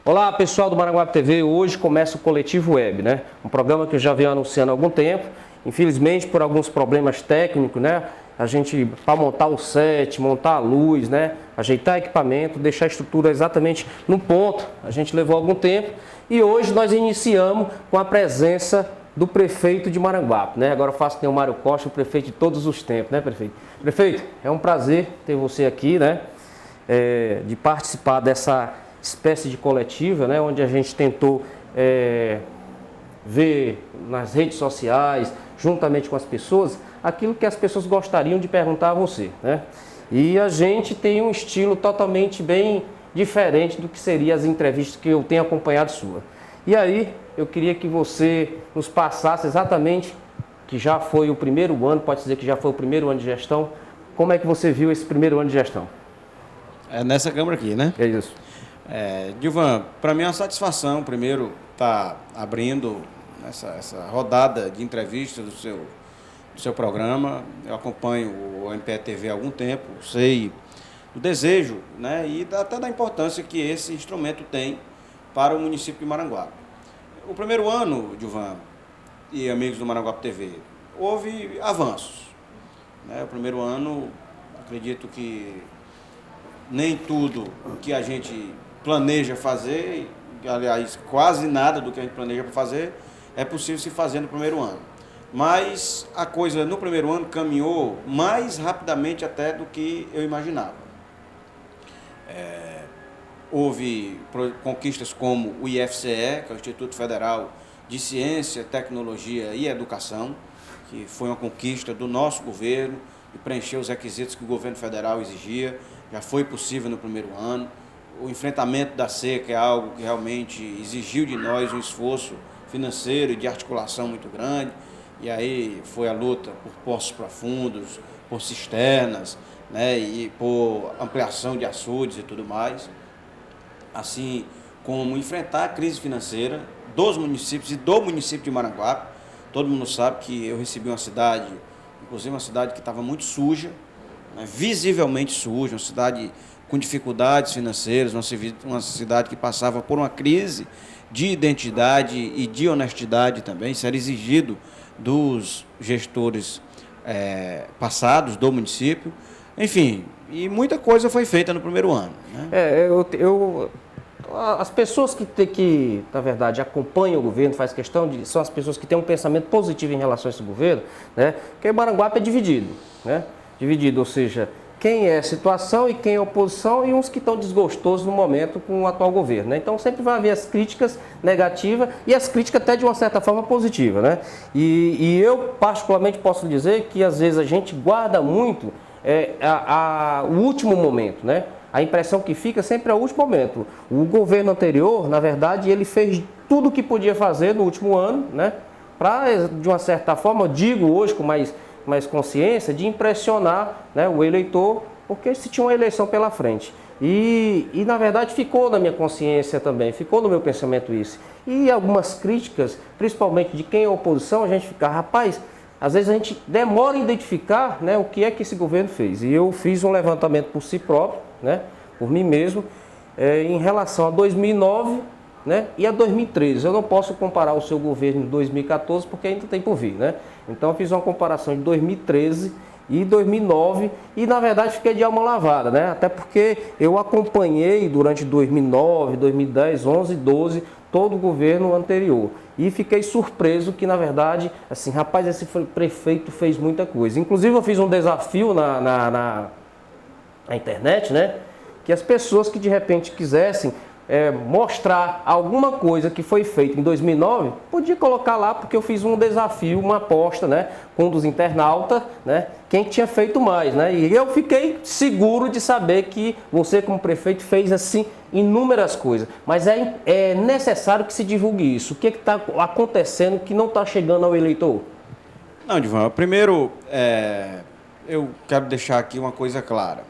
Olá, pessoal do Maranguape TV. Hoje começa o Coletivo Web, né? Um programa que eu já venho anunciando há algum tempo. Infelizmente, por alguns problemas técnicos, né? A gente, para montar o set, montar a luz, né? Ajeitar equipamento, deixar a estrutura exatamente no ponto. A gente levou algum tempo e hoje nós iniciamos com a presença do prefeito de Maranguape, né? Agora eu faço com o Mário Costa, o prefeito de todos os tempos, né, prefeito? Prefeito, é um prazer ter você aqui, né? De participar dessa espécie de coletiva, né, onde a gente tentou ver nas redes sociais, juntamente com as pessoas, aquilo que as pessoas gostariam de perguntar a você, né? E a gente tem um estilo totalmente bem diferente do que seriam as entrevistas que eu tenho acompanhado sua. E aí, eu queria que você nos passasse exatamente, que já foi o primeiro ano, pode dizer que já foi o primeiro ano de gestão, como é que você viu esse primeiro ano de gestão? É nessa câmara aqui, né? É isso. Dilvan, para mim é uma satisfação, primeiro, estar abrindo essa rodada de entrevistas do seu programa. Eu acompanho o MPE-TV há algum tempo, sei do desejo, né, e até da importância que esse instrumento tem para o município de Maranguape. O primeiro ano, Dilvan e amigos do Maranguape TV, houve avanços, né? O primeiro ano, acredito que nem tudo o que a gente planeja fazer, aliás, quase nada do que a gente planeja para fazer, é possível se fazer no primeiro ano. Mas a coisa no primeiro ano caminhou mais rapidamente até do que eu imaginava. Houve conquistas como o IFCE, que é o Instituto Federal de Ciência, Tecnologia e Educação, que foi uma conquista do nosso governo e preencheu os requisitos que o governo federal exigia. Já foi possível no primeiro ano. O enfrentamento da seca é algo que realmente exigiu de nós um esforço financeiro e de articulação muito grande. E aí foi a luta por poços profundos, por cisternas, né, e por ampliação de açudes e tudo mais. Assim como enfrentar a crise financeira dos municípios e do município de Maranguape. Todo mundo sabe que eu recebi uma cidade, inclusive uma cidade que estava muito suja, né, visivelmente suja, uma cidade com dificuldades financeiras, uma cidade que passava por uma crise de identidade e de honestidade também. Isso era exigido dos gestores passados do município. Enfim, e muita coisa foi feita no primeiro ano, né? As pessoas que, na verdade, acompanham o governo, faz questão de, são as pessoas que têm um pensamento positivo em relação a esse governo, né? Porque Maranguape é dividido, né? Dividido, ou seja, quem é situação e quem é oposição e uns que estão desgostosos no momento com o atual governo, né? Então sempre vai haver as críticas negativas e as críticas até de uma certa forma positiva, né? E eu particularmente posso dizer que às vezes a gente guarda muito o último momento, né? A impressão que fica sempre é o último momento. O governo anterior, na verdade, ele fez tudo o que podia fazer no último ano, né? Para, de uma certa forma, eu digo hoje com mais consciência, de impressionar, né, o eleitor, porque se tinha uma eleição pela frente. E na verdade ficou na minha consciência também, ficou no meu pensamento isso. E algumas críticas, principalmente de quem é oposição, a gente fica, rapaz, às vezes a gente demora a identificar, né, o que é que esse governo fez. E eu fiz um levantamento por si próprio, né, por mim mesmo, em relação a 2009, né, e a 2013. Eu não posso comparar o seu governo em 2014 porque ainda tem por vir, né? Então eu fiz uma comparação de 2013 e 2009 e na verdade fiquei de alma lavada, né? Até porque eu acompanhei durante 2009, 2010, 11, 12 todo o governo anterior e fiquei surpreso que na verdade, assim, rapaz, esse prefeito fez muita coisa. Inclusive eu fiz um desafio na internet, né? Que as pessoas que de repente quisessem mostrar alguma coisa que foi feita em 2009, podia colocar lá, porque eu fiz um desafio, uma aposta, né, com um dos internautas, né, quem tinha feito mais, né, e eu fiquei seguro de saber que você como prefeito fez assim inúmeras coisas, mas é necessário que se divulgue isso. O que está acontecendo que não está chegando ao eleitor? Não, Divan, primeiro eu quero deixar aqui uma coisa clara.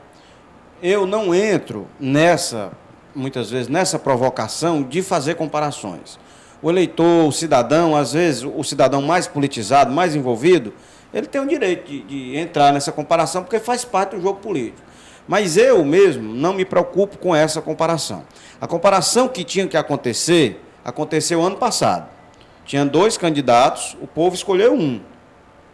Eu não entro muitas vezes nessa provocação de fazer comparações. O eleitor, o cidadão, às vezes o cidadão mais politizado, mais envolvido, ele tem o direito de entrar nessa comparação porque faz parte do jogo político. Mas eu mesmo não me preocupo com essa comparação. A comparação que tinha que acontecer, aconteceu ano passado. Tinha 2 candidatos, o povo escolheu um.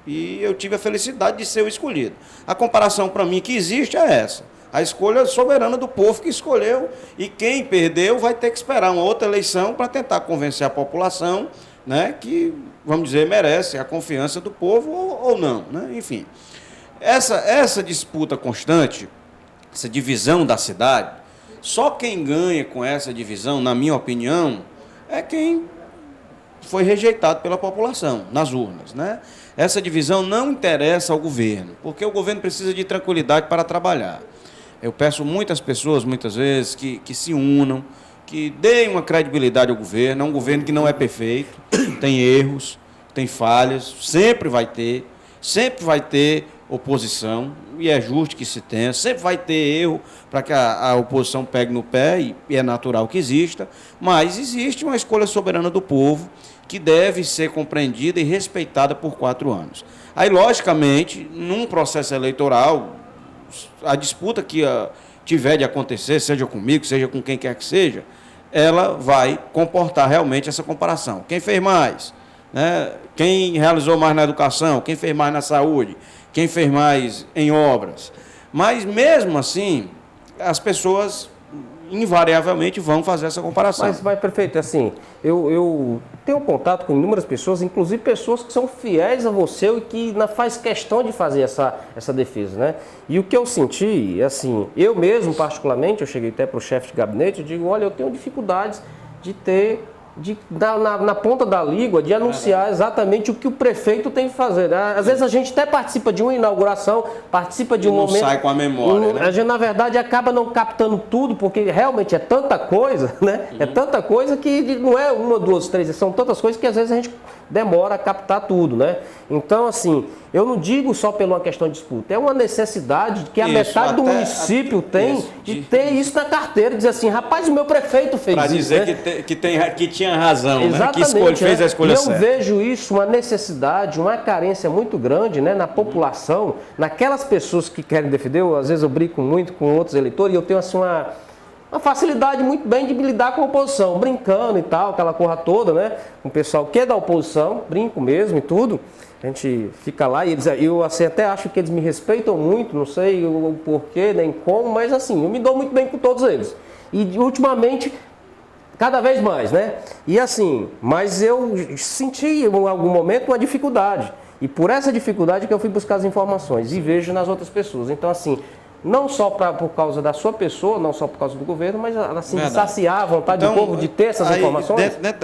E eu tive a felicidade de ser o escolhido. A comparação para mim que existe é essa. A escolha soberana do povo que escolheu, e quem perdeu vai ter que esperar uma outra eleição para tentar convencer a população, né, que, vamos dizer, merece a confiança do povo ou não, né? Enfim. Essa disputa constante, essa divisão da cidade, só quem ganha com essa divisão, na minha opinião, é quem foi rejeitado pela população, nas urnas, né? Essa divisão não interessa ao governo, porque o governo precisa de tranquilidade para trabalhar. Eu peço muitas pessoas, muitas vezes, que se unam, que deem uma credibilidade ao governo. É um governo que não é perfeito, tem erros, tem falhas, sempre vai ter oposição, e é justo que se tenha, sempre vai ter erro para que a oposição pegue no pé, e é natural que exista, mas existe uma escolha soberana do povo que deve ser compreendida e respeitada por 4 anos. Aí, logicamente, num processo eleitoral, a disputa que tiver de acontecer, seja comigo, seja com quem quer que seja, ela vai comportar realmente essa comparação. Quem fez mais? Né? Quem realizou mais na educação? Quem fez mais na saúde? Quem fez mais em obras? Mas, mesmo assim, as pessoas invariavelmente vão fazer essa comparação. Mas prefeito, assim, eu tenho contato com inúmeras pessoas, inclusive pessoas que são fiéis a você e que faz questão de fazer essa defesa, né? E o que eu senti, assim, eu mesmo particularmente, eu cheguei até para o chefe de gabinete, eu digo, olha, eu tenho dificuldades de ter... na ponta da língua, de anunciar exatamente o que o prefeito tem que fazer. Às vezes a gente até participa de uma inauguração, participa de um momento... Não sai com a memória, né? A gente, na verdade, acaba não captando tudo, porque realmente é tanta coisa, né? É tanta coisa que não é 1, 2, 3, são tantas coisas que às vezes a gente demora a captar tudo, né? Então, assim, eu não digo só por uma questão de disputa, é uma necessidade que a metade do município tem de ter isso na carteira, dizer assim, rapaz, o meu prefeito fez isso. Para dizer, né? que tinha razão, né? Que fez a escolha certa. Eu vejo isso, uma necessidade, uma carência muito grande, né, na população, naquelas pessoas que querem defender. Às vezes eu brinco muito com outros eleitores e eu tenho assim uma facilidade muito bem de me lidar com a oposição, brincando e tal, aquela porra toda, né? Com o pessoal que é da oposição, brinco mesmo e tudo. A gente fica lá e eu assim, até acho que eles me respeitam muito, não sei o porquê, nem como, mas assim, eu me dou muito bem com todos eles. E ultimamente, cada vez mais, né? E assim, mas eu senti em algum momento uma dificuldade. E por essa dificuldade que eu fui buscar as informações e vejo nas outras pessoas. Então, assim, não só por causa da sua pessoa, não só por causa do governo, mas assim, de saciar a vontade do povo de ter essas informações. Dentro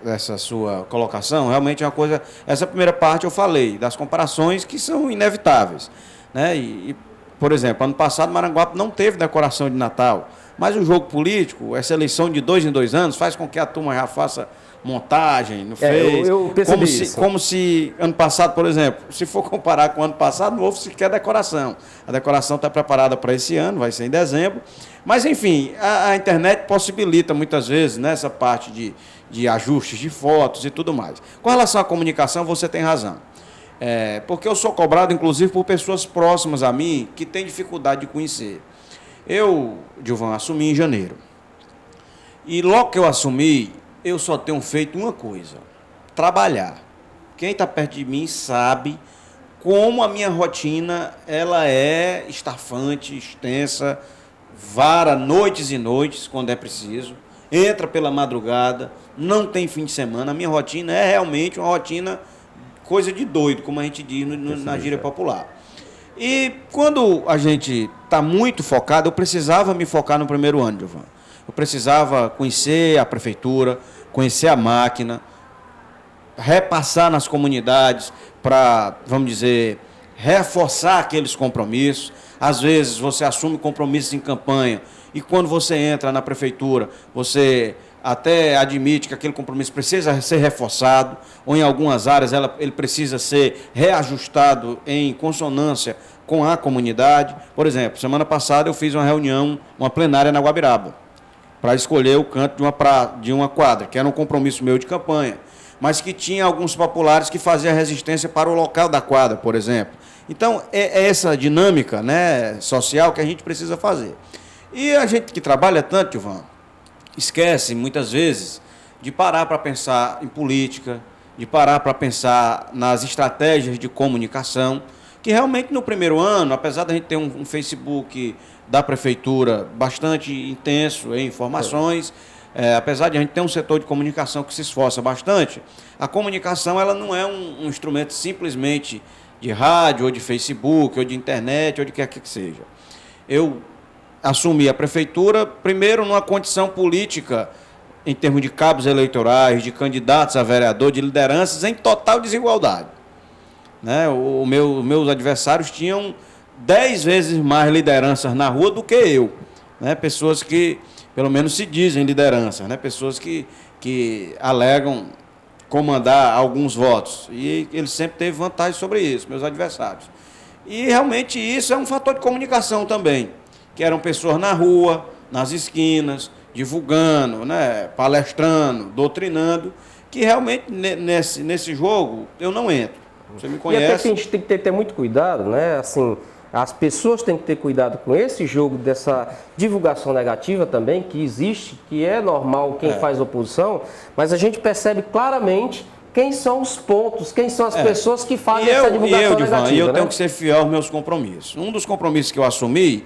dessa sua colocação, realmente é uma coisa... Essa primeira parte eu falei, das comparações que são inevitáveis, né? Por exemplo, ano passado Maranguape não teve decoração de Natal, mas o jogo político, essa eleição de 2 em 2 anos, faz com que a turma já faça montagem, não fez? Eu percebi isso. Como se ano passado, por exemplo, se for comparar com o ano passado, não houve sequer decoração. A decoração está preparada para esse ano, vai ser em dezembro. Mas, enfim, a internet possibilita muitas vezes nessa parte de ajustes de fotos e tudo mais. Com relação à comunicação, você tem razão. Porque eu sou cobrado, inclusive, por pessoas próximas a mim que têm dificuldade de conhecer. Eu, Gilvan, assumi em janeiro. E logo que eu assumi, eu só tenho feito uma coisa: trabalhar. Quem está perto de mim sabe como a minha rotina ela é estafante, extensa, vara noites e noites, quando é preciso, entra pela madrugada, não tem fim de semana. A minha rotina é realmente uma rotina coisa de doido, como a gente diz na gíria popular. E quando a gente está muito focado, eu precisava me focar no primeiro ano, Gilvan. Eu precisava conhecer a prefeitura, conhecer a máquina, repassar nas comunidades para, vamos dizer, reforçar aqueles compromissos. Às vezes você assume compromissos em campanha e quando você entra na prefeitura, você até admite que aquele compromisso precisa ser reforçado, ou em algumas áreas ele precisa ser reajustado em consonância com a comunidade. Por exemplo, semana passada eu fiz uma reunião, uma plenária na Guabiraba, para escolher o canto de uma quadra, que era um compromisso meu de campanha, mas que tinha alguns populares que faziam resistência para o local da quadra, por exemplo. Então, é essa dinâmica, né, social que a gente precisa fazer. E a gente que trabalha tanto, Ivan, esquece muitas vezes de parar para pensar em política, de parar para pensar nas estratégias de comunicação, que realmente no primeiro ano, apesar da gente ter um Facebook da prefeitura bastante intenso em informações, apesar de a gente ter um setor de comunicação que se esforça bastante, a comunicação ela não é um instrumento simplesmente de rádio, ou de Facebook, ou de internet, ou de quer que seja. Eu assumi a prefeitura, primeiro, numa condição política, em termos de cabos eleitorais, de candidatos a vereador, de lideranças, em total desigualdade. Né? Meus adversários tinham 10 vezes mais lideranças na rua do que eu. Né? Pessoas que, pelo menos, se dizem lideranças, né? Pessoas que alegam comandar alguns votos. E ele sempre teve vantagem sobre isso, meus adversários. E realmente isso é um fator de comunicação também, que eram pessoas na rua, nas esquinas, divulgando, né, palestrando, doutrinando, que realmente nesse jogo eu não entro. Você me conhece. E até que a gente tem que ter muito cuidado, né? Assim, as pessoas têm que ter cuidado com esse jogo dessa divulgação negativa também, que existe, que é normal quem faz oposição, mas a gente percebe claramente quem são os pontos, quem são as pessoas que fazem essa divulgação negativa. E eu né? tenho que ser fiel aos meus compromissos. Um dos compromissos que eu assumi,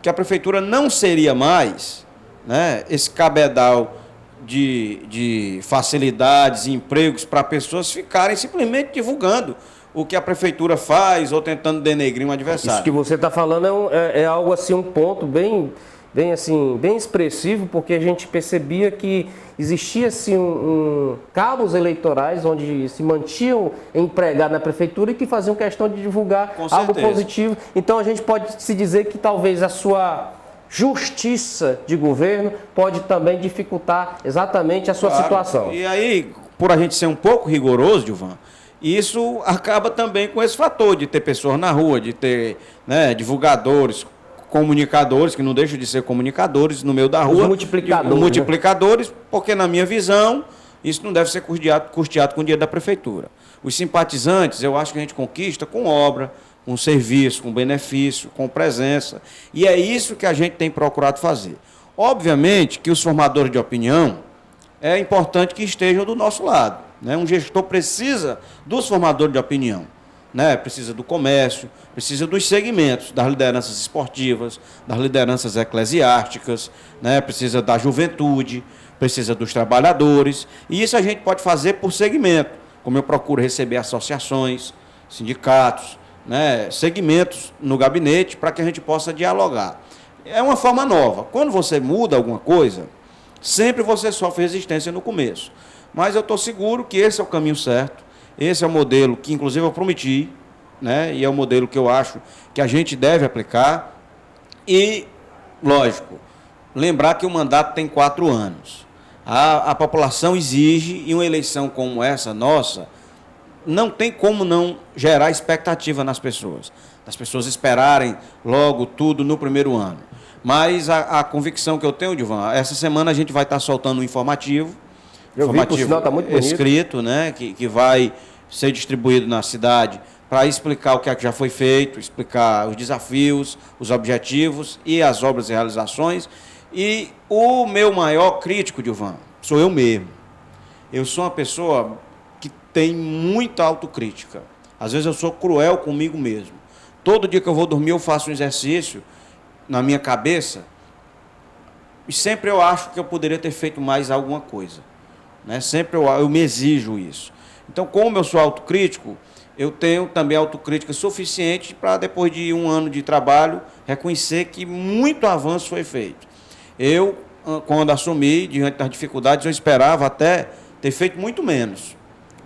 que a prefeitura não seria mais, né, esse cabedal de facilidades e empregos para pessoas ficarem simplesmente divulgando o que a prefeitura faz ou tentando denegrir um adversário. Isso que você está falando é algo assim, um ponto bem expressivo, porque a gente percebia que existia assim, cabos eleitorais onde se mantinham empregados na prefeitura e que faziam questão de divulgar algo positivo. Então a gente pode se dizer que talvez a sua justiça de governo pode também dificultar exatamente a sua situação. E aí, por a gente ser um pouco rigoroso, Gilvan, isso acaba também com esse fator de ter pessoas na rua, de ter, né, divulgadores, comunicadores, que não deixam de ser comunicadores no meio da rua. Os multiplicadores. Multiplicadores, porque na minha visão, isso não deve ser custeado com o dinheiro da prefeitura. Os simpatizantes, eu acho que a gente conquista com obra, com serviço, com benefício, com presença. E é isso que a gente tem procurado fazer. Obviamente que os formadores de opinião, é importante que estejam do nosso lado. Né? Um gestor precisa dos formadores de opinião. Né? Precisa do comércio, precisa dos segmentos, das lideranças esportivas, das lideranças eclesiásticas, né? Precisa da juventude, precisa dos trabalhadores. E isso a gente pode fazer por segmento, como eu procuro receber associações, sindicatos, né, segmentos no gabinete para que a gente possa dialogar. É uma forma nova. Quando você muda alguma coisa, sempre você sofre resistência no começo. Mas eu estou seguro que esse é o caminho certo, esse é o modelo que, inclusive, eu prometi, né, e é o modelo que eu acho que a gente deve aplicar. E, lógico, lembrar que o mandato tem 4 anos. A população exige, e uma eleição como essa nossa, não tem como não gerar expectativa nas pessoas. As pessoas esperarem logo tudo no primeiro ano. Mas a convicção que eu tenho, Divan, essa semana a gente vai estar soltando um informativo. Eu vi, por sinal, está muito bonito. Escrito, né, que vai ser distribuído na cidade para explicar o que é que já foi feito, explicar os desafios, os objetivos e as obras e realizações. E o meu maior crítico, Divan, sou eu mesmo. Eu sou uma pessoa que tem muita autocrítica. Às vezes eu sou cruel comigo mesmo. Todo dia que eu vou dormir eu faço um exercício na minha cabeça e sempre eu acho que eu poderia ter feito mais alguma coisa. Né? Sempre eu me exijo isso. Então, como eu sou autocrítico, eu tenho também autocrítica suficiente para, depois de um ano de trabalho, reconhecer que muito avanço foi feito. Eu, quando assumi, diante das dificuldades, eu esperava até ter feito muito menos.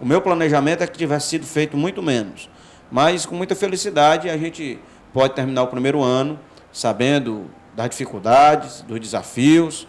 O meu planejamento é que tivesse sido feito muito menos. Mas, com muita felicidade, a gente pode terminar o primeiro ano sabendo das dificuldades, dos desafios,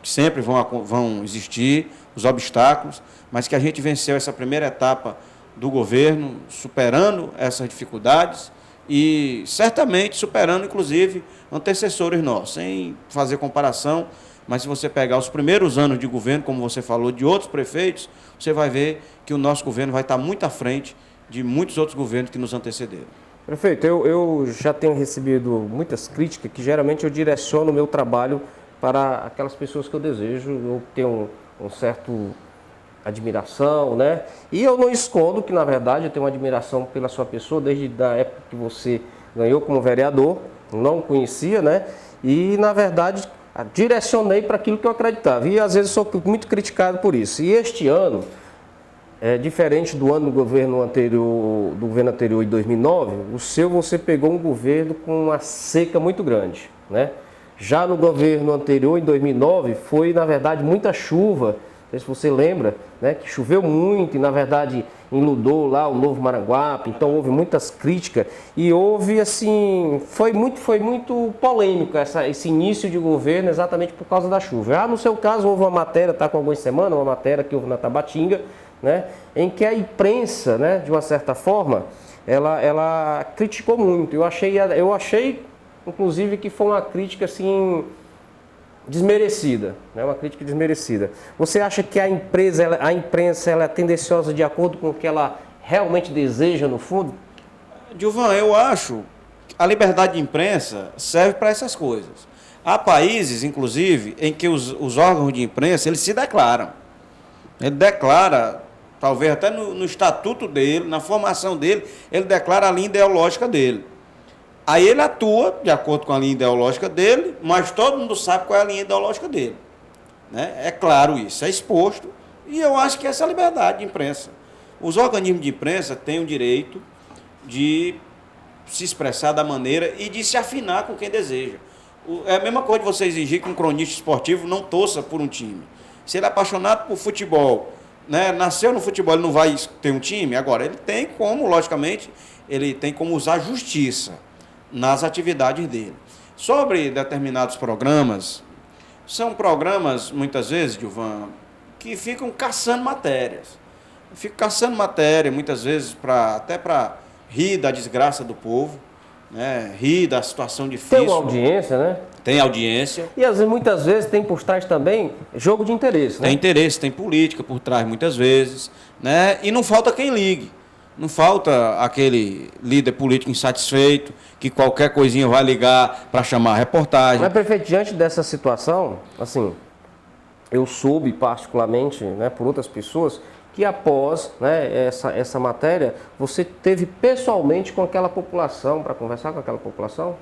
que sempre vão existir, os obstáculos, mas que a gente venceu essa primeira etapa do governo, superando essas dificuldades e certamente superando, inclusive, antecessores nossos, sem fazer comparação, mas se você pegar os primeiros anos de governo, como você falou, de outros prefeitos, você vai ver que o nosso governo vai estar muito à frente de muitos outros governos que nos antecederam. Prefeito, eu já tenho recebido muitas críticas que geralmente eu direciono o meu trabalho para aquelas pessoas que eu desejo, eu tenho um certo admiração, né? E eu não escondo que, na verdade, eu tenho uma admiração pela sua pessoa desde a época que você ganhou como vereador, não conhecia, né? E, na verdade, direcionei para aquilo que eu acreditava. E, às vezes, sou muito criticado por isso. E este ano, diferente do ano do governo anterior, em 2009, o seu você pegou um governo com uma seca muito grande, né? Já no governo anterior, em 2009, foi, na verdade, muita chuva. Não sei se você lembra, né, que choveu muito e, na verdade, inundou lá o Novo Maranguape. Então, houve muitas críticas e houve, assim, foi muito polêmico esse início de governo exatamente por causa da chuva. No seu caso, houve uma matéria, está com algumas semanas, uma matéria que houve na Tabatinga, né, em que a imprensa, né, de uma certa forma, ela criticou muito. Eu achei, inclusive, que foi uma crítica, assim, desmerecida, né? Uma crítica desmerecida. Você acha que a imprensa ela é tendenciosa de acordo com o que ela realmente deseja no fundo? Gilvan, eu acho que a liberdade de imprensa serve para essas coisas. Há países, inclusive, em que os órgãos de imprensa eles se declaram. Ele declara, talvez até no estatuto dele, na formação dele, ele declara a linha ideológica dele. Aí ele atua de acordo com a linha ideológica dele, mas todo mundo sabe qual é a linha ideológica dele, né? É claro isso, é exposto, e eu acho que essa é a liberdade de imprensa. Os organismos de imprensa têm o direito de se expressar da maneira e de se afinar com quem deseja. É a mesma coisa de você exigir que um cronista esportivo não torça por um time. Se ele é apaixonado por futebol, né, nasceu no futebol, ele não vai ter um time? Agora, ele tem como, logicamente, ele tem como usar justiça nas atividades dele. Sobre determinados programas, são programas, muitas vezes, Gilvan, que ficam caçando matérias. Ficam caçando matéria, muitas vezes, até para rir da desgraça do povo, né? Rir da situação difícil. Tem uma audiência, né? Tem audiência. E muitas vezes tem por trás também jogo de interesse, né? Tem interesse, tem política por trás, muitas vezes, né? E não falta quem ligue. Não falta aquele líder político insatisfeito, que qualquer coisinha vai ligar para chamar a reportagem. Mas, prefeito, diante dessa situação, assim, eu soube particularmente, né, por outras pessoas, que após, né, essa matéria, você teve pessoalmente com aquela população, para conversar com aquela população?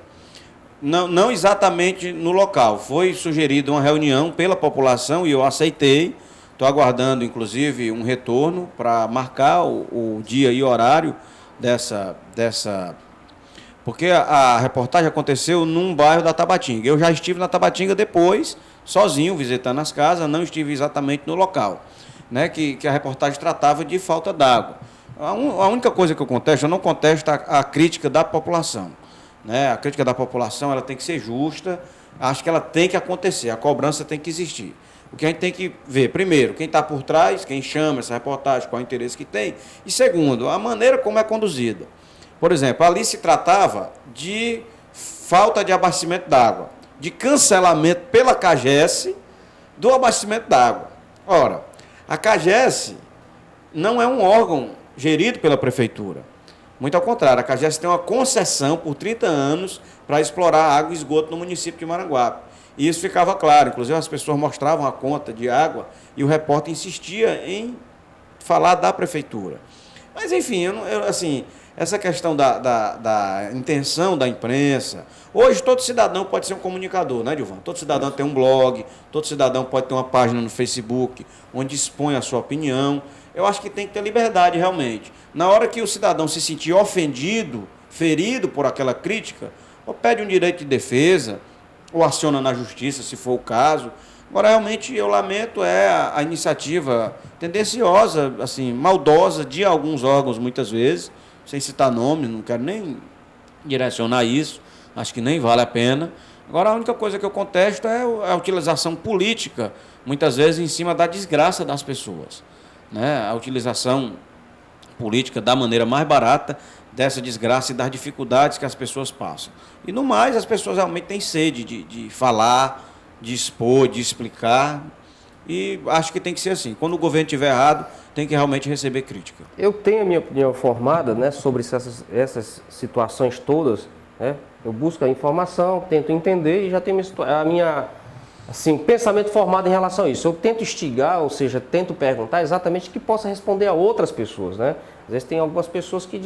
Não exatamente no local. Foi sugerida uma reunião pela população e eu aceitei. Estou aguardando, inclusive, um retorno para marcar o dia e horário dessa. Porque a reportagem aconteceu num bairro da Tabatinga. Eu já estive na Tabatinga depois, sozinho, visitando as casas, não estive exatamente no local, né, que a reportagem tratava de falta d'água. A única coisa que eu contesto, eu não contesto a crítica da população, né? A crítica da população ela tem que ser justa, acho que ela tem que acontecer, a cobrança tem que existir. O que a gente tem que ver, primeiro, quem está por trás, quem chama essa reportagem, qual é o interesse que tem, e segundo, a maneira como é conduzida. Por exemplo, ali se tratava de falta de abastecimento d'água, de cancelamento pela CAGES do abastecimento d'água. Ora, a CAGES não é um órgão gerido pela prefeitura. Muito ao contrário, a CAGES tem uma concessão por 30 anos para explorar água e esgoto no município de Maranguape. E isso ficava claro, inclusive as pessoas mostravam a conta de água e o repórter insistia em falar da prefeitura. Mas, enfim, assim, essa questão da intenção da imprensa. Hoje, todo cidadão pode ser um comunicador, né, Gilvan? Todo cidadão tem um blog, todo cidadão pode ter uma página no Facebook, onde expõe a sua opinião. Eu acho que tem que ter liberdade, realmente. Na hora que o cidadão se sentir ofendido, ferido por aquela crítica, ou pede um direito de defesa, ou aciona na justiça, se for o caso. Agora, realmente, eu lamento a iniciativa tendenciosa, assim, maldosa de alguns órgãos, muitas vezes, sem citar nome, não quero nem direcionar isso, acho que nem vale a pena. Agora, a única coisa que eu contesto é a utilização política, muitas vezes, em cima da desgraça das pessoas, né? A utilização política da maneira mais barata dessa desgraça e das dificuldades que as pessoas passam. E, no mais, as pessoas realmente têm sede de falar, de expor, de explicar, e acho que tem que ser assim. Quando o governo estiver errado, tem que realmente receber crítica. Eu tenho a minha opinião formada, né, sobre essas situações todas, né? Eu busco a informação, tento entender e já tenho a minha assim, pensamento formado em relação a isso. Eu tento instigar, ou seja, tento perguntar exatamente que possa responder a outras pessoas, né? Às vezes tem algumas pessoas que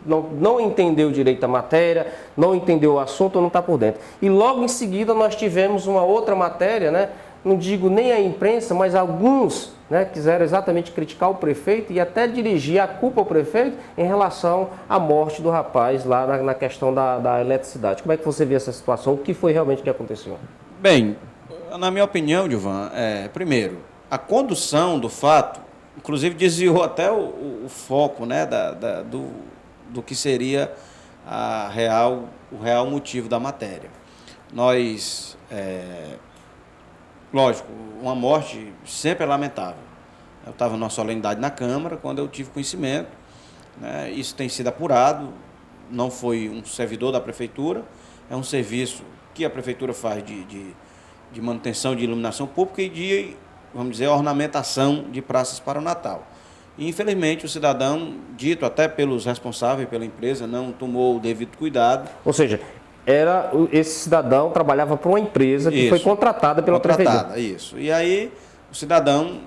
não entendeu direito a matéria, não entendeu o assunto ou não está por dentro. E logo em seguida nós tivemos uma outra matéria, né? Não digo nem a imprensa, mas alguns, né, quiseram exatamente criticar o prefeito e até dirigir a culpa ao prefeito em relação à morte do rapaz lá na questão da eletricidade. Como é que você vê essa situação? O que foi realmente que aconteceu? Bem, na minha opinião, Gilvan, primeiro, a condução do fato, inclusive desviou até o foco, né, do que seria o real motivo da matéria. Nós, lógico, uma morte sempre é lamentável. Eu estava numa solenidade na Câmara quando eu tive conhecimento, né, isso tem sido apurado, não foi um servidor da Prefeitura, é um serviço que a Prefeitura faz de manutenção de iluminação pública e de, vamos dizer, ornamentação de praças para o Natal. E, infelizmente, o cidadão, dito até pelos responsáveis pela empresa, não tomou o devido cuidado. Ou seja, esse cidadão trabalhava para uma empresa que foi contratada pela Prefeitura. Isso. E aí, o cidadão,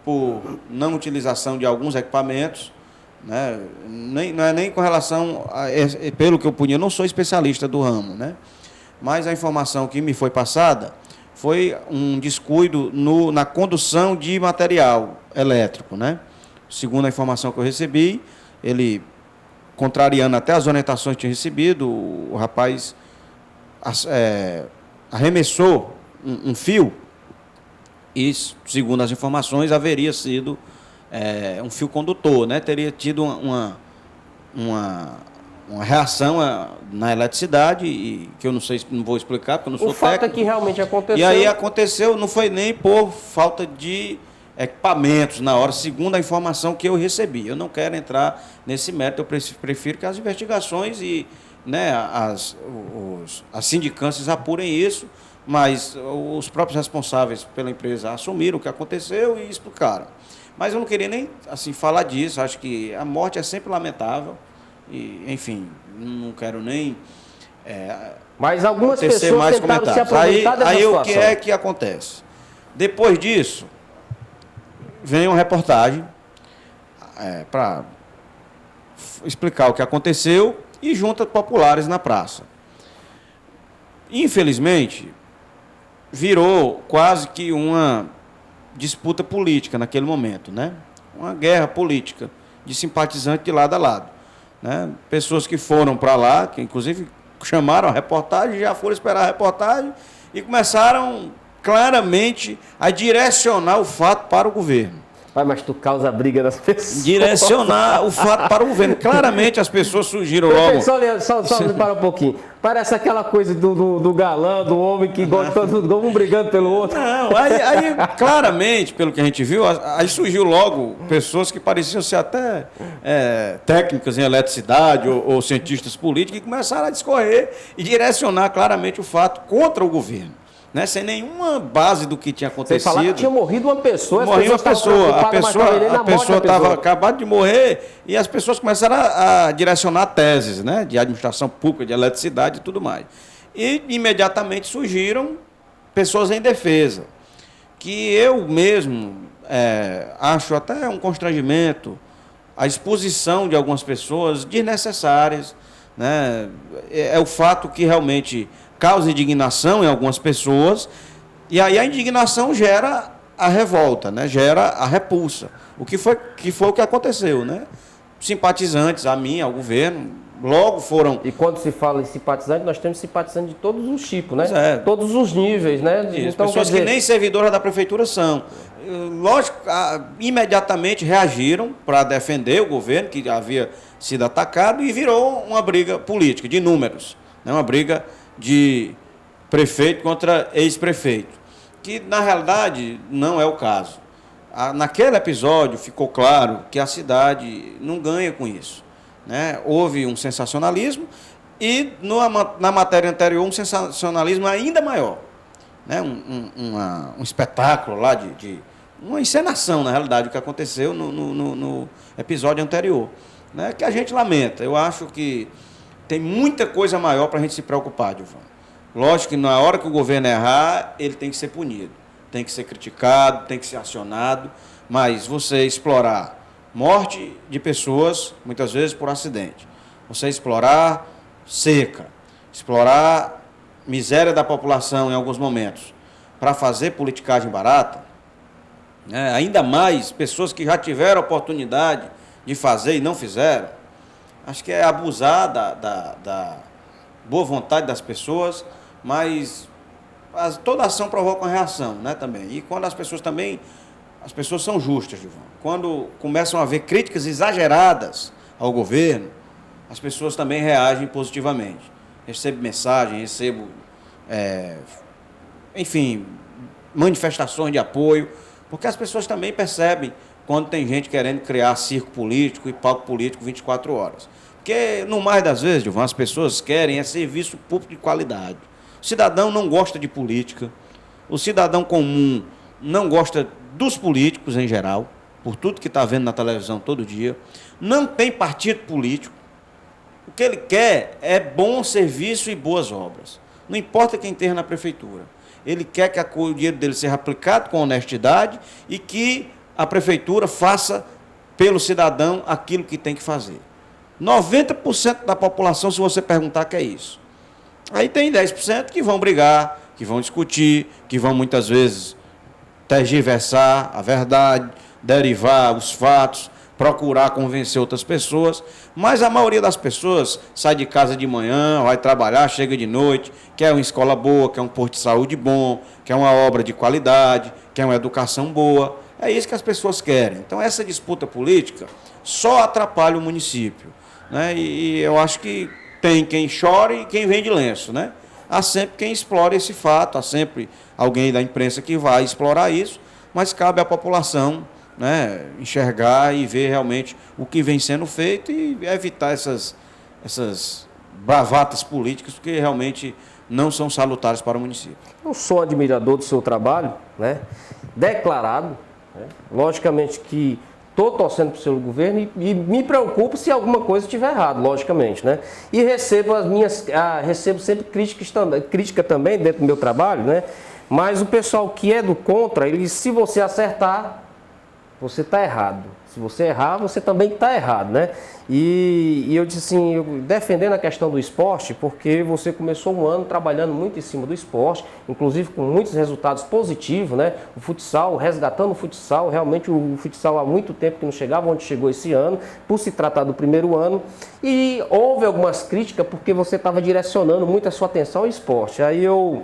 por não utilização de alguns equipamentos, né, não é nem com relação pelo que eu pude, eu não sou especialista do ramo, né, mas a informação que me foi passada foi um descuido na condução de material elétrico, né? Segundo a informação que eu recebi, ele, contrariando até as orientações que tinha recebido, o rapaz arremessou um fio e, segundo as informações, haveria sido um fio condutor, né? Teria tido uma reação na eletricidade, e que eu não vou explicar, porque eu não sou técnico. O fato é que realmente aconteceu. E aí aconteceu, não foi nem por falta de equipamentos na hora, segundo a informação que eu recebi. Eu não quero entrar nesse mérito, eu prefiro que as investigações e, né, as sindicâncias apurem isso, mas os próprios responsáveis pela empresa assumiram o que aconteceu e explicaram. Mas eu não queria nem assim falar disso, acho que a morte é sempre lamentável. E, enfim, não quero nem mas algumas pessoas mais tentaram se aproveitar dessa situação. O que é que acontece? Depois disso, vem uma reportagem para explicar o que aconteceu e juntas populares na praça. Infelizmente, virou quase que uma disputa política naquele momento, né? Uma guerra política de simpatizantes de lado a lado. Né? Pessoas que foram para lá, que inclusive chamaram a reportagem, já foram esperar a reportagem e começaram claramente a direcionar o fato para o governo. Mas tu causa a briga das pessoas. Direcionar o fato para o governo. Claramente as pessoas surgiram logo. Só para um pouquinho. Parece aquela coisa do galã, do homem que gosta de um brigando pelo outro. Não, aí claramente, pelo que a gente viu, aí surgiu logo pessoas que pareciam ser até técnicas em eletricidade ou cientistas políticos, que começaram a discorrer e direcionar claramente o fato contra o governo. Né, sem nenhuma base do que tinha acontecido. Sem falar que tinha morrido uma pessoa. Morreu uma pessoa. A pessoa estava acabada de morrer e as pessoas começaram a direcionar teses, né, de administração pública, de eletricidade e tudo mais. E imediatamente surgiram pessoas em defesa, que eu mesmo acho até um constrangimento a exposição de algumas pessoas desnecessárias. Né, é o fato que realmente causa indignação em algumas pessoas, e aí a indignação gera a revolta, né? Gera a repulsa. O que foi o que aconteceu, né? Simpatizantes a mim, ao governo, logo foram... E quando se fala em simpatizante, nós temos simpatizantes de todos os tipos, né? Todos os níveis, né? Então, pessoas que nem servidoras da prefeitura são. Lógico, imediatamente reagiram para defender o governo, que havia sido atacado, e virou uma briga política, de números, né? Uma briga de prefeito contra ex-prefeito, que na realidade não é o caso. Naquele episódio ficou claro que a cidade não ganha com isso, né? Houve um sensacionalismo e na matéria anterior um sensacionalismo ainda maior, né? Um espetáculo lá de uma encenação, na realidade, o que aconteceu no episódio anterior, né, que a gente lamenta. Eu acho que tem muita coisa maior para a gente se preocupar, Dilvan. Lógico que na hora que o governo errar, ele tem que ser punido, tem que ser criticado, tem que ser acionado, mas você explorar morte de pessoas, muitas vezes por acidente, você explorar seca, explorar miséria da população em alguns momentos, para fazer politicagem barata, né, ainda mais pessoas que já tiveram a oportunidade de fazer e não fizeram, acho que é abusar da boa vontade das pessoas, mas toda ação provoca uma reação, né, também. E quando as pessoas são justas, Gilvan. Quando começam a haver críticas exageradas ao governo, as pessoas também reagem positivamente. Recebo mensagem, enfim, manifestações de apoio, porque as pessoas também percebem quando tem gente querendo criar circo político e palco político 24 horas. Porque, no mais das vezes, Gilvan, as pessoas querem serviço público de qualidade. O cidadão não gosta de política, o cidadão comum não gosta dos políticos em geral, por tudo que está vendo na televisão todo dia, não tem partido político. O que ele quer é bom serviço e boas obras. Não importa quem esteja na prefeitura. Ele quer que o dinheiro dele seja aplicado com honestidade e que a prefeitura faça pelo cidadão aquilo que tem que fazer. 90% da população, se você perguntar, quer isso. Aí tem 10% que vão brigar, que vão discutir, que vão muitas vezes tergiversar a verdade, derivar os fatos, procurar convencer outras pessoas, mas a maioria das pessoas sai de casa de manhã, vai trabalhar, chega de noite, quer uma escola boa, quer um posto de saúde bom, quer uma obra de qualidade, quer uma educação boa. É isso que as pessoas querem. Então, essa disputa política só atrapalha o município, né? E eu acho que tem quem chore e quem vende lenço, né? Há sempre quem explora esse fato, há sempre alguém da imprensa que vai explorar isso, mas cabe à população, né, enxergar e ver realmente o que vem sendo feito e evitar essas bravatas políticas que realmente não são salutares para o município. Eu sou admirador do seu trabalho, né, declarado, né, logicamente que estou torcendo para o seu governo e me preocupo se alguma coisa estiver errado, logicamente, né? E recebo sempre crítica também dentro do meu trabalho, né? Mas o pessoal que é do contra, se você acertar, você está errado. Se você errar, você também está errado, né? E eu disse assim, defendendo a questão do esporte, porque você começou um ano trabalhando muito em cima do esporte, inclusive com muitos resultados positivos, né? O futsal, resgatando o futsal, realmente o futsal há muito tempo que não chegava onde chegou esse ano, por se tratar do primeiro ano. E houve algumas críticas porque você estava direcionando muito a sua atenção ao esporte. Aí eu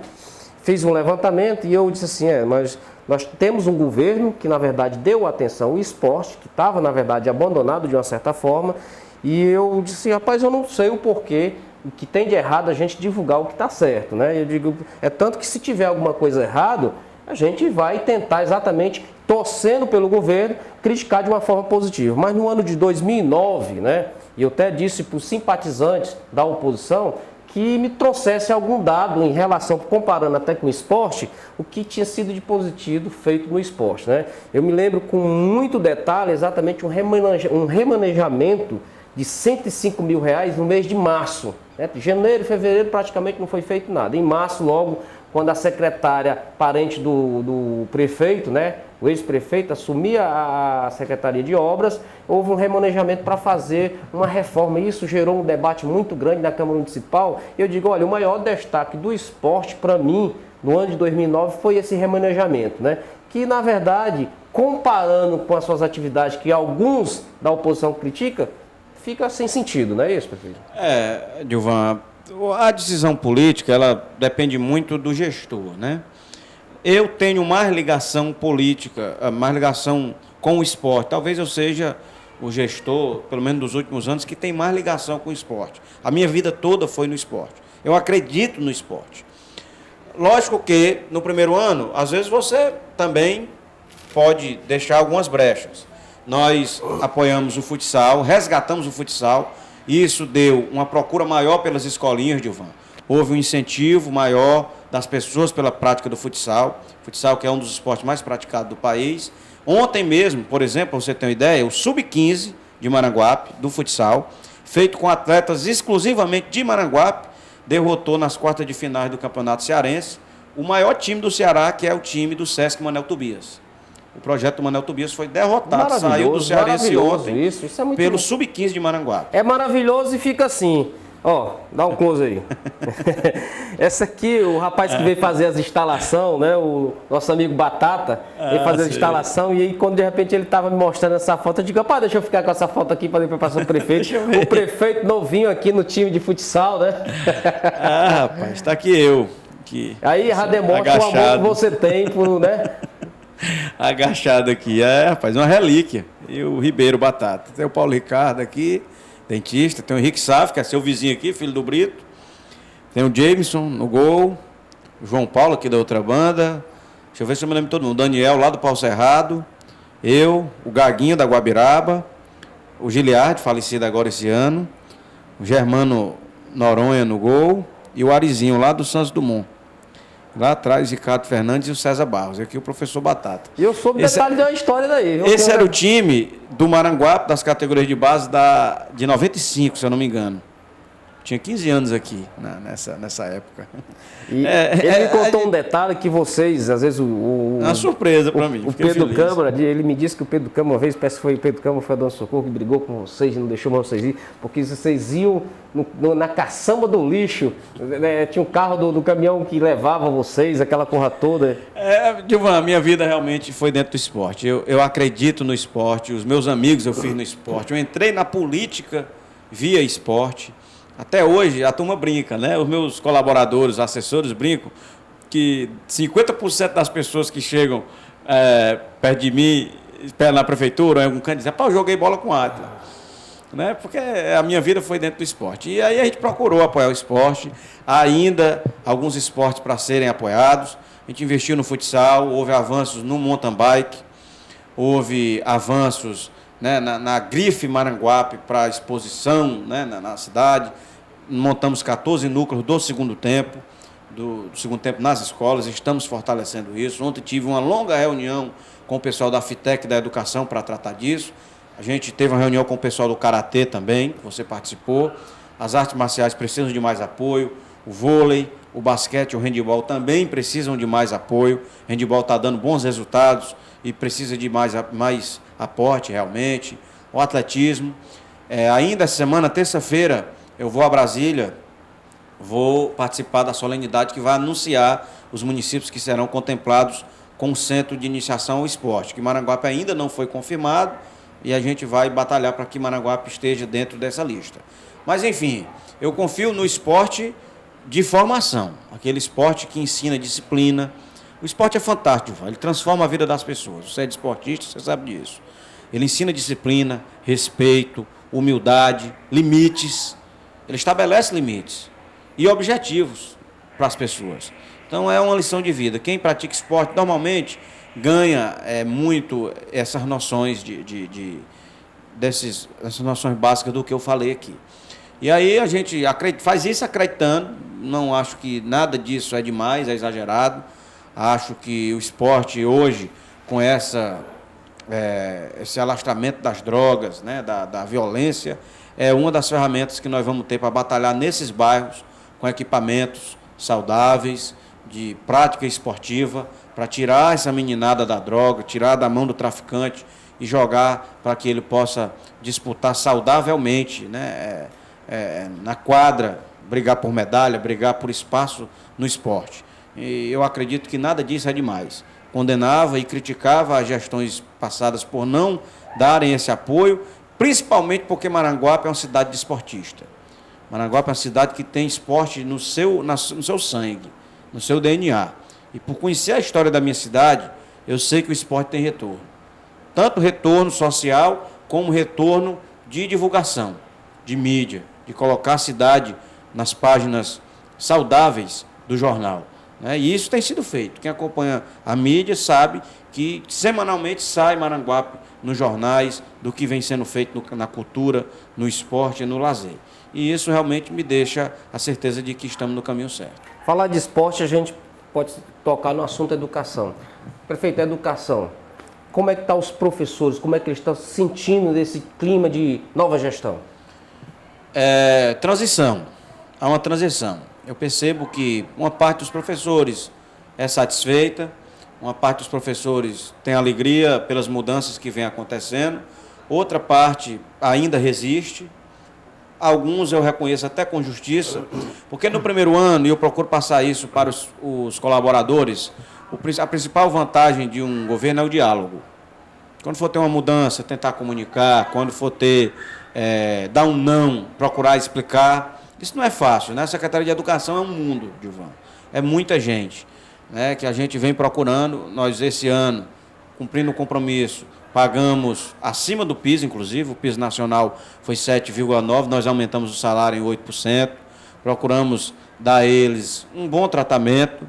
fiz um levantamento e eu disse assim, mas nós temos um governo que, na verdade, deu atenção ao esporte, que estava, na verdade, abandonado de uma certa forma, e eu disse, rapaz, eu não sei o porquê, o que tem de errado a gente divulgar o que está certo, né? Eu digo, é tanto que se tiver alguma coisa errada, a gente vai tentar exatamente, torcendo pelo governo, criticar de uma forma positiva. Mas no ano de 2009, né, e eu até disse para os simpatizantes da oposição, que me trouxesse algum dado em relação, comparando até com o esporte, o que tinha sido de positivo feito no esporte, né? Eu me lembro com muito detalhe exatamente um remanejamento de R$105 mil no mês de março, né? Janeiro e fevereiro praticamente não foi feito nada. Em março, logo, quando a secretária parente do prefeito, né, o ex-prefeito, assumia a Secretaria de Obras, houve um remanejamento para fazer uma reforma. Isso gerou um debate muito grande na Câmara Municipal. Eu digo, olha, o maior destaque do esporte para mim, no ano de 2009, foi esse remanejamento, né? Que, na verdade, comparando com as suas atividades que alguns da oposição criticam, fica sem sentido, não é isso, prefeito? Dilvan, a decisão política, ela depende muito do gestor, né? Eu tenho mais ligação política, mais ligação com o esporte. Talvez eu seja o gestor, pelo menos dos últimos anos, que tem mais ligação com o esporte. A minha vida toda foi no esporte. Eu acredito no esporte. Lógico que, no primeiro ano, às vezes você também pode deixar algumas brechas. Nós apoiamos o futsal, resgatamos o futsal, e isso deu uma procura maior pelas escolinhas, Dilvan. houve um incentivo maior das pessoas pela prática do futsal. Futsal que é um dos esportes mais praticados do país. Ontem mesmo, por exemplo, para você ter uma ideia, o Sub-15 de Maranguape, do futsal, feito com atletas exclusivamente de Maranguape, derrotou nas quartas de finais do Campeonato Cearense o maior time do Ceará, que é o time do Sesc Manel Tobias. O projeto do Manel Tobias foi derrotado, saiu do Cearense ontem isso é muito pelo bom. Sub-15 de Maranguape. É maravilhoso e fica assim. Ó, dá um close aí. Essa aqui, o rapaz que veio fazer as instalações, né? O nosso amigo Batata, veio fazer as instalações e aí quando de repente ele estava me mostrando essa foto, eu digo, rapaz, deixa eu ficar com essa foto aqui para depois passar o prefeito. O prefeito novinho aqui no time de futsal, né? Rapaz, está aqui eu. Que aí já demonstra o amor que você tem por, né? Agachado aqui. Rapaz, uma relíquia. E o Ribeiro Batata. Tem o Paulo Ricardo aqui, dentista. Tem o Henrique Saf, que é seu vizinho aqui, filho do Brito. Tem o Jameson no gol. O João Paulo aqui da outra banda. Deixa eu ver se eu me lembro de todo mundo. O Daniel lá do Pau Cerrado. Eu, o Gaguinho da Guabiraba. O Giliardi, falecido agora esse ano. O Germano Noronha no gol. E o Arizinho lá do Santos Dumont. Lá atrás, Ricardo Fernandes e o César Barros. Aqui o professor Batata. E eu soube detalhe da história daí. Esse era o time do Maranguape, das categorias de base de 95, se eu não me engano. Tinha 15 anos aqui nessa época. E ele me contou um detalhe que vocês, às vezes, uma surpresa para mim. O Pedro Câmara, ele me disse que o Pedro Câmara, uma vez, parece que foi o Pedro Câmara, foi a Dona Socorro que brigou com vocês, não deixou mais vocês ir, porque vocês iam na caçamba do lixo, né? Tinha um carro do caminhão que levava vocês, aquela porra toda. Dilvan, a minha vida realmente foi dentro do esporte. Eu acredito no esporte, os meus amigos eu fiz no esporte. Eu entrei na política via esporte. Até hoje a turma brinca, né? Os meus colaboradores, assessores brincam que 50% das pessoas que chegam perto de mim, perto na prefeitura, ou em algum canto, dizem, pá, eu joguei bola com Átila. Né? Porque a minha vida foi dentro do esporte. E aí a gente procurou apoiar o esporte, há ainda alguns esportes para serem apoiados. A gente investiu no futsal, houve avanços no mountain bike, houve avanços, né, na grife Maranguape para exposição, né, na cidade. Montamos 14 núcleos do segundo tempo nas escolas, estamos fortalecendo isso. Ontem tive uma longa reunião com o pessoal da FITEC da Educação para tratar disso. A gente teve uma reunião com o pessoal do Karatê também, você participou. As artes marciais precisam de mais apoio, o vôlei, o basquete, o handebol também precisam de mais apoio. O handebol está dando bons resultados e precisa de mais aporte realmente. O atletismo. Ainda essa semana, terça-feira, eu vou a Brasília, vou participar da solenidade que vai anunciar os municípios que serão contemplados com o Centro de Iniciação ao Esporte, que Maranguape ainda não foi confirmado e a gente vai batalhar para que Maranguape esteja dentro dessa lista. Mas, enfim, eu confio no esporte de formação, aquele esporte que ensina disciplina. O esporte é fantástico, ele transforma a vida das pessoas. Você é desportista, você sabe disso. Ele ensina disciplina, respeito, humildade, limites. Ele estabelece limites e objetivos para as pessoas. Então é uma lição de vida. Quem pratica esporte normalmente ganha muito essas noções essas noções básicas do que eu falei aqui. E aí a gente faz isso acreditando, não acho que nada disso é demais, é exagerado. Acho que o esporte hoje, com esse alastramento das drogas, né, da violência, é uma das ferramentas que nós vamos ter para batalhar nesses bairros com equipamentos saudáveis, de prática esportiva, para tirar essa meninada da droga, tirar da mão do traficante e jogar para que ele possa disputar saudavelmente, né, na quadra, brigar por medalha, brigar por espaço no esporte. E eu acredito que nada disso é demais. Condenava e criticava as gestões passadas por não darem esse apoio, principalmente porque Maranguape é uma cidade desportista. Maranguape é uma cidade que tem esporte no seu sangue, no seu DNA. E por conhecer a história da minha cidade, eu sei que o esporte tem retorno. Tanto retorno social, como retorno de divulgação, de mídia, de colocar a cidade nas páginas saudáveis do jornal. né? E isso tem sido feito. Quem acompanha a mídia sabe que semanalmente sai Maranguape nos jornais do que vem sendo feito na cultura, no esporte e no lazer. E isso realmente me deixa a certeza de que estamos no caminho certo. Falar de esporte, a gente pode tocar no assunto educação. Prefeito, educação. Como é que estão os professores? Como é que eles estão se sentindo nesse clima de nova gestão? Transição. Há uma transição. Eu percebo que uma parte dos professores é satisfeita, uma parte dos professores tem alegria pelas mudanças que vêm acontecendo, outra parte ainda resiste. Alguns eu reconheço até com justiça, porque no primeiro ano, e eu procuro passar isso para os colaboradores, a principal vantagem de um governo é o diálogo. Quando for ter uma mudança, tentar comunicar, quando for ter, dar um não, procurar explicar. Isso não é fácil, né? A Secretaria de Educação é um mundo, Gilvan. É muita gente, né, que a gente vem procurando. Nós, esse ano, cumprindo o compromisso, pagamos acima do piso, inclusive, o piso nacional foi 7,9%, nós aumentamos o salário em 8%, procuramos dar a eles um bom tratamento.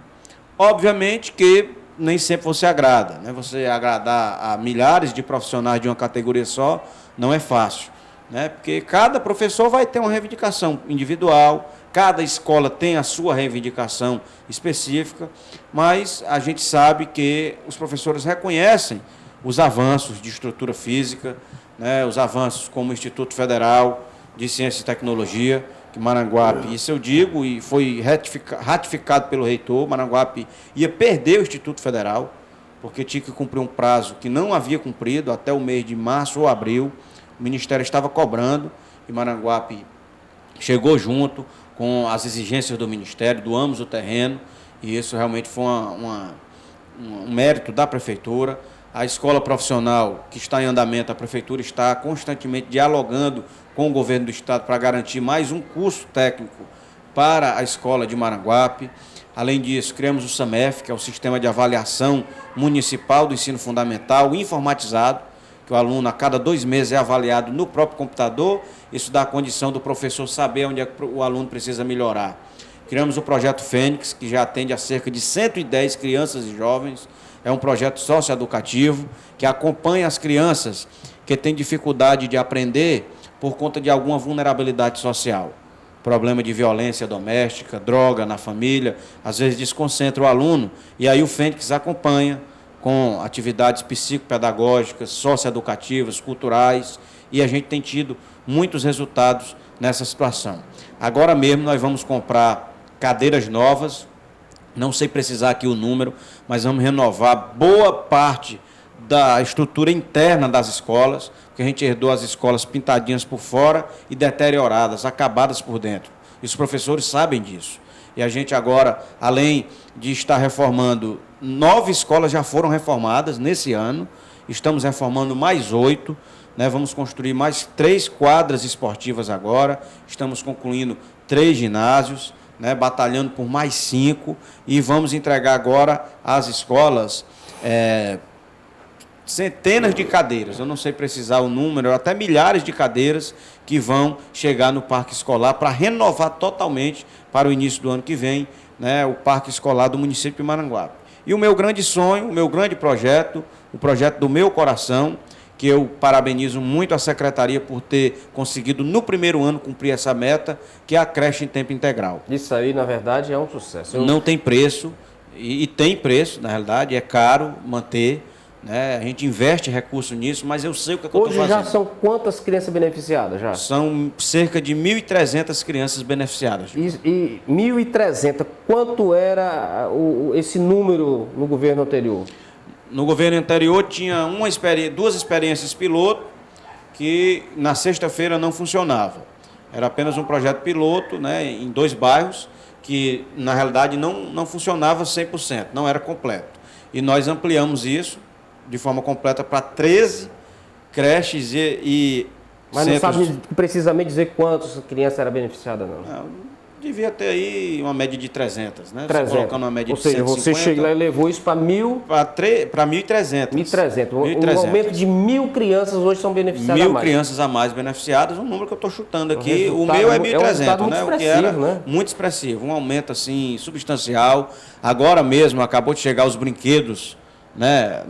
Obviamente que nem sempre você agrada, né? Você agradar a milhares de profissionais de uma categoria só não é fácil, né? Porque cada professor vai ter uma reivindicação individual, cada escola tem a sua reivindicação específica, mas a gente sabe que os professores reconhecem os avanços de estrutura física, né? Os avanços como o Instituto Federal de Ciência e Tecnologia, que Maranguape, isso eu digo, e foi ratificado pelo reitor, Maranguape ia perder o Instituto Federal, porque tinha que cumprir um prazo que não havia cumprido até o mês de março ou abril. O Ministério estava cobrando e Maranguape chegou junto com as exigências do Ministério, doamos o terreno, e isso realmente foi um mérito da Prefeitura. A escola profissional que está em andamento, a Prefeitura está constantemente dialogando com o governo do Estado para garantir mais um curso técnico para a escola de Maranguape. Além disso, criamos o SAMEF, que é o Sistema de Avaliação Municipal do Ensino Fundamental, informatizado, que o aluno a cada 2 meses é avaliado no próprio computador. Isso dá a condição do professor saber onde é que o aluno precisa melhorar. Criamos o Projeto Fênix, que já atende a cerca de 110 crianças e jovens. É um projeto socioeducativo que acompanha as crianças que têm dificuldade de aprender por conta de alguma vulnerabilidade social. Problema de violência doméstica, droga na família, às vezes desconcentra o aluno, e aí o Fênix acompanha com atividades psicopedagógicas, socioeducativas, culturais, e a gente tem tido muitos resultados nessa situação. Agora mesmo nós vamos comprar cadeiras novas, não sei precisar aqui o número, mas vamos renovar boa parte da estrutura interna das escolas, porque a gente herdou as escolas pintadinhas por fora e deterioradas, acabadas por dentro. E os professores sabem disso. E a gente agora, além de estar reformando, 9 escolas já foram reformadas nesse ano, estamos reformando mais 8, né? Vamos construir mais 3 quadras esportivas agora, estamos concluindo 3 ginásios, né, batalhando por mais 5, e vamos entregar agora às escolas centenas de cadeiras, eu não sei precisar o número, até milhares de cadeiras que vão chegar no parque escolar para renovar totalmente para o início do ano que vem, né, o parque escolar do município de Maranguape. E o meu grande sonho, o meu grande projeto, o projeto do meu coração, que eu parabenizo muito a Secretaria por ter conseguido no primeiro ano cumprir essa meta, que é a creche em tempo integral. Isso aí, na verdade, é um sucesso. Não tem preço, e tem preço, na realidade, é caro manter, né? A gente investe recurso nisso, mas eu sei o que eu estou fazendo. Hoje já são quantas crianças beneficiadas? Já? São cerca de 1.300 crianças beneficiadas. E 1.300, quanto era esse número no governo anterior? No governo anterior tinha 2 experiências piloto que na sexta-feira não funcionavam. Era apenas um projeto piloto, né, em 2 bairros, que na realidade não funcionava 100%, não era completo. E nós ampliamos isso de forma completa para 13 creches e mas centros... não sabe precisamente dizer quantas crianças eram beneficiadas, não? devia ter aí uma média de 300, né? 300. Colocando uma média Ou de seja, 150. você chegou lá e levou isso para 1.000... Para 1.300. 1.300. Um aumento de 1.000 crianças hoje são beneficiadas a 1.000 mais. crianças a mais beneficiadas, um número que eu estou chutando aqui. O resultado meu é é um 1.300, resultado muito né? O que expressivo, era né? muito expressivo. Um aumento assim substancial. Agora mesmo acabou de chegar os brinquedos, né,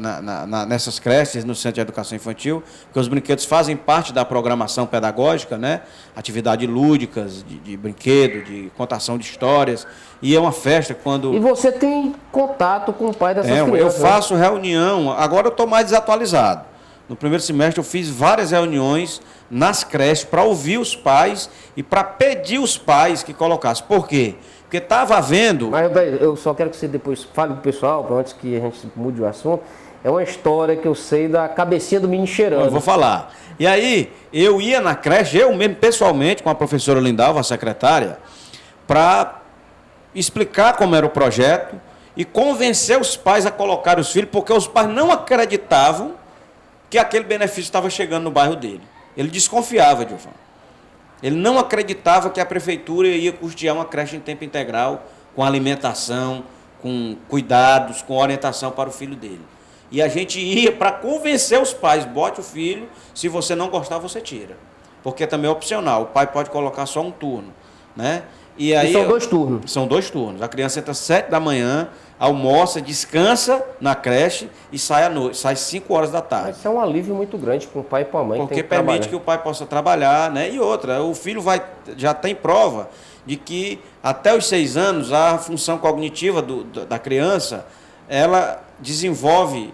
nessas creches, no Centro de Educação Infantil, porque os brinquedos fazem parte da programação pedagógica, né? Atividades lúdicas, de brinquedo, de contação de histórias. E é uma festa quando... E você tem contato com o pai dessas crianças? Eu faço reunião, agora eu estou mais desatualizado. No primeiro semestre eu fiz várias reuniões nas creches para ouvir os pais e para pedir os pais que colocassem. Por quê? Porque estava havendo... Mas eu só quero que você depois fale para o pessoal, antes que a gente mude o assunto. É uma história que eu sei da cabecinha do menino cheirando. Eu vou falar. E aí, eu ia na creche, eu mesmo pessoalmente, com a professora Lindalva, a secretária, para explicar como era o projeto e convencer os pais a colocar os filhos, porque os pais não acreditavam que aquele benefício estava chegando no bairro dele. Ele desconfiava, Gilvan. Ele não acreditava que a prefeitura ia custear uma creche em tempo integral, com alimentação, com cuidados, com orientação para o filho dele. E a gente ia para convencer os pais, bote o filho, se você não gostar, você tira. Porque também é opcional, o pai pode colocar só um turno, né? E aí, são 2 turnos? São 2 turnos. A criança entra às 7 da manhã, almoça, descansa na creche e sai à noite, sai às 5 horas da tarde. Mas isso é um alívio muito grande para o pai e para a mãe. Porque tem que permite trabalhar. que o pai possa trabalhar, né? E outra, o filho já tem prova de que até os 6 anos a função cognitiva da criança, ela desenvolve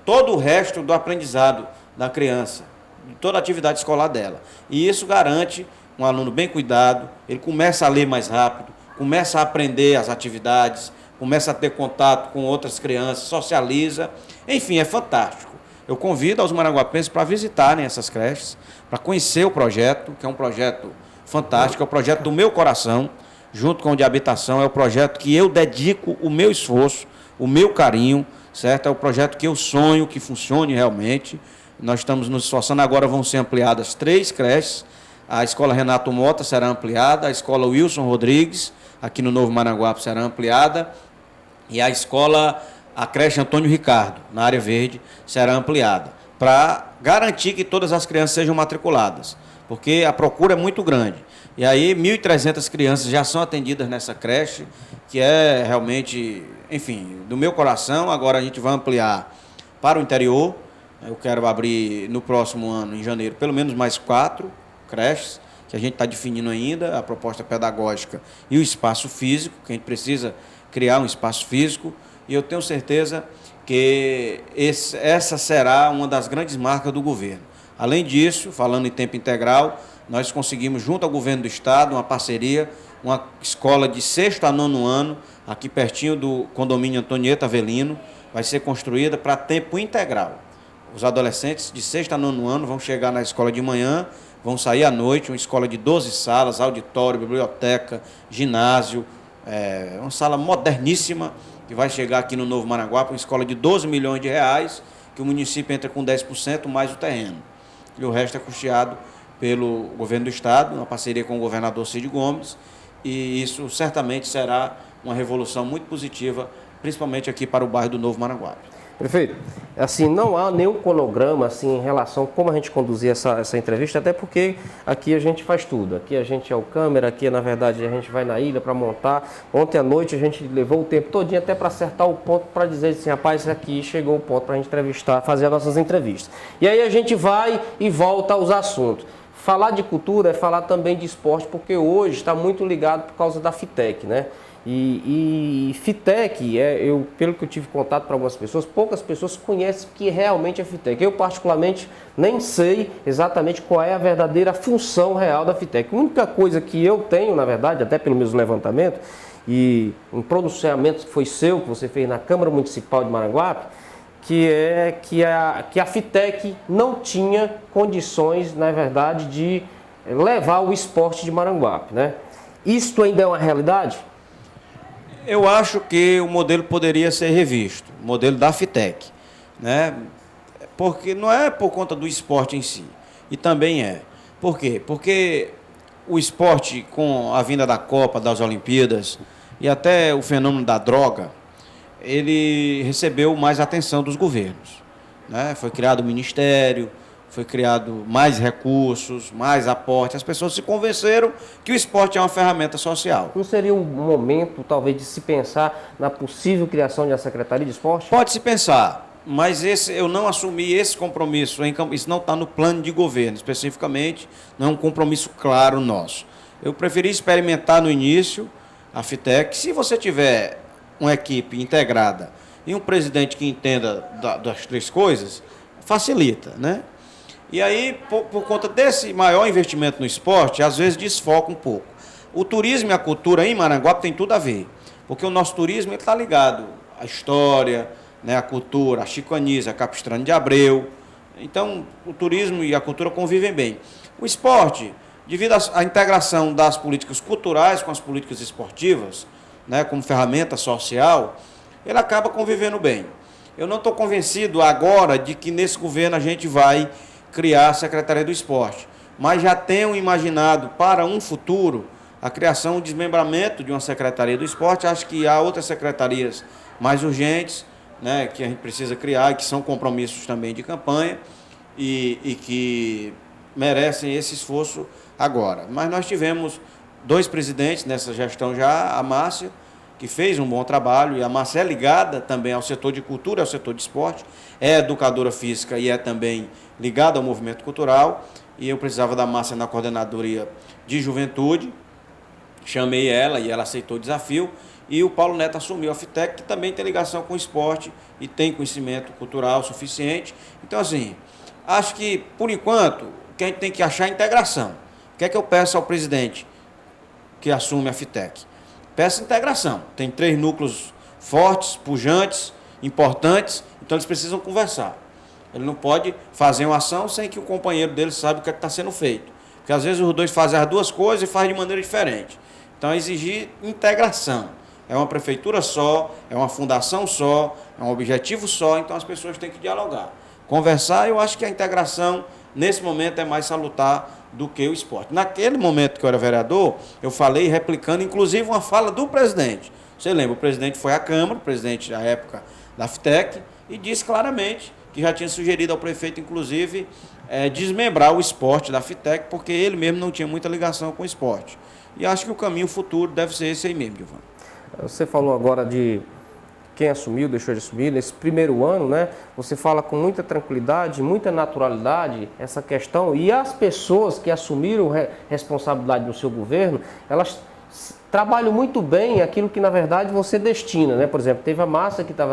todo o resto do aprendizado da criança, de toda a atividade escolar dela. E isso garante um aluno bem cuidado, ele começa a ler mais rápido, começa a aprender as atividades, começa a ter contato com outras crianças, socializa, enfim, é fantástico. Eu convido aos maranguapenses para visitarem essas creches, para conhecer o projeto, que é um projeto fantástico, é o projeto do meu coração, junto com o de habitação, é o projeto que eu dedico o meu esforço, o meu carinho, certo? É o projeto que eu sonho que funcione realmente. Nós estamos nos esforçando, agora vão ser ampliadas 3 creches, a escola Renato Mota será ampliada, a escola Wilson Rodrigues, aqui no Novo Maranguape, será ampliada, e a creche Antônio Ricardo, na área verde, será ampliada, para garantir que todas as crianças sejam matriculadas, porque a procura é muito grande. E aí 1.300 crianças já são atendidas nessa creche, que é realmente, enfim, do meu coração. Agora a gente vai ampliar para o interior. Eu quero abrir no próximo ano, em janeiro, pelo menos mais 4 creches, que a gente está definindo ainda, a proposta pedagógica e o espaço físico, que a gente precisa criar um espaço físico, e eu tenho certeza que essa será uma das grandes marcas do governo. Além disso, falando em tempo integral, nós conseguimos, junto ao governo do estado, uma parceria, uma escola de 6º a 9º ano, aqui pertinho do condomínio Antonieta Avelino, vai ser construída para tempo integral. Os adolescentes de 6º a 9º ano vão chegar na escola de manhã, vão sair à noite, uma escola de 12 salas, auditório, biblioteca, ginásio, uma sala moderníssima, que vai chegar aqui no Novo Maranguape, uma escola de 12 milhões de reais, que o município entra com 10% mais o terreno. E o resto é custeado pelo governo do estado, uma parceria com o governador Cid Gomes, e isso certamente será uma revolução muito positiva, principalmente aqui para o bairro do Novo Maranguape. Prefeito, assim, não há nenhum cronograma assim, em relação a como a gente conduzir essa entrevista, até porque aqui a gente faz tudo. Aqui a gente é o câmera, aqui na verdade a gente vai na ilha para montar. Ontem à noite a gente levou o tempo todinho até para acertar o ponto, para dizer assim, rapaz, aqui chegou o ponto para a gente entrevistar, fazer as nossas entrevistas. E aí a gente vai e volta aos assuntos. Falar de cultura é falar também de esporte, porque hoje está muito ligado por causa da FITEC, né? E FITEC, pelo que eu tive contato para algumas pessoas, poucas pessoas conhecem o que realmente é FITEC. Eu, particularmente, nem sei exatamente qual é a verdadeira função real da FITEC. A única coisa que eu tenho, na verdade, até pelo meu levantamento, e um pronunciamento que foi seu, que você fez na Câmara Municipal de Maranguape, que a FITEC não tinha condições, na verdade, de levar o esporte de Maranguape, né? Isto ainda é uma realidade? Eu acho que o modelo poderia ser revisto, o modelo da FITEC, né? Porque não é por conta do esporte em si, e também é. Por quê? Porque o esporte, com a vinda da Copa, das Olimpíadas e até o fenômeno da droga, ele recebeu mais atenção dos governos, né? Foi criado o ministério, foi criado mais recursos, mais aporte. As pessoas se convenceram que o esporte é uma ferramenta social. Não seria um momento, talvez, de se pensar na possível criação de uma Secretaria de Esporte? Pode-se pensar, mas eu não assumi esse compromisso. Isso não está no plano de governo, especificamente, não é um compromisso claro nosso. Eu preferi experimentar no início a FITEC. Se você tiver uma equipe integrada e um presidente que entenda das três coisas, facilita, né? E aí, por conta desse maior investimento no esporte, às vezes desfoca um pouco. O turismo e a cultura em Maranguape tem tudo a ver, porque o nosso turismo está ligado à história, né, à cultura, à Chico Anísio, a Capistrano de Abreu. Então, o turismo e a cultura convivem bem. O esporte, devido à integração das políticas culturais com as políticas esportivas, né, como ferramenta social, ele acaba convivendo bem. Eu não estou convencido agora de que nesse governo a gente vai criar a Secretaria do Esporte, mas já tenho imaginado para um futuro a criação, o desmembramento de uma Secretaria do Esporte. Acho que há outras secretarias mais urgentes, né, que a gente precisa criar e que são compromissos também de campanha e que merecem esse esforço agora. Mas nós tivemos 2 presidentes nessa gestão já, a Márcia, que fez um bom trabalho, e a Márcia é ligada também ao setor de cultura, ao setor de esporte, é educadora física e é também ligada ao movimento cultural, e eu precisava da Márcia na coordenadoria de juventude, chamei ela e ela aceitou o desafio, e o Paulo Neto assumiu a FITEC, que também tem ligação com o esporte e tem conhecimento cultural suficiente. Então, assim, acho que, por enquanto, o que a gente tem que achar é a integração. O que é que eu peço ao presidente que assume a FITEC? Peço integração. Tem 3 núcleos fortes, pujantes, importantes, então eles precisam conversar. Ele não pode fazer uma ação sem que o companheiro dele saiba o que está sendo feito. Porque às vezes os dois fazem as duas coisas e fazem de maneira diferente. Então, exigir integração. É uma prefeitura só, é uma fundação só, é um objetivo só, então as pessoas têm que dialogar. Conversar, eu acho que a integração, nesse momento, é mais salutar do que o esporte. Naquele momento que eu era vereador, eu falei replicando, inclusive, uma fala do presidente. Você lembra, o presidente foi à Câmara, o presidente da época da FITEC, e disse claramente que já tinha sugerido ao prefeito, inclusive, desmembrar o esporte da FITEC, porque ele mesmo não tinha muita ligação com o esporte. E acho que o caminho futuro deve ser esse aí mesmo, Giovanni. Você falou agora de quem assumiu, deixou de assumir. Nesse primeiro ano, né, você fala com muita tranquilidade, muita naturalidade essa questão. E as pessoas que assumiram responsabilidade no seu governo, elas trabalham muito bem aquilo que, na verdade, você destina, né? Por exemplo, teve a Márcia que estava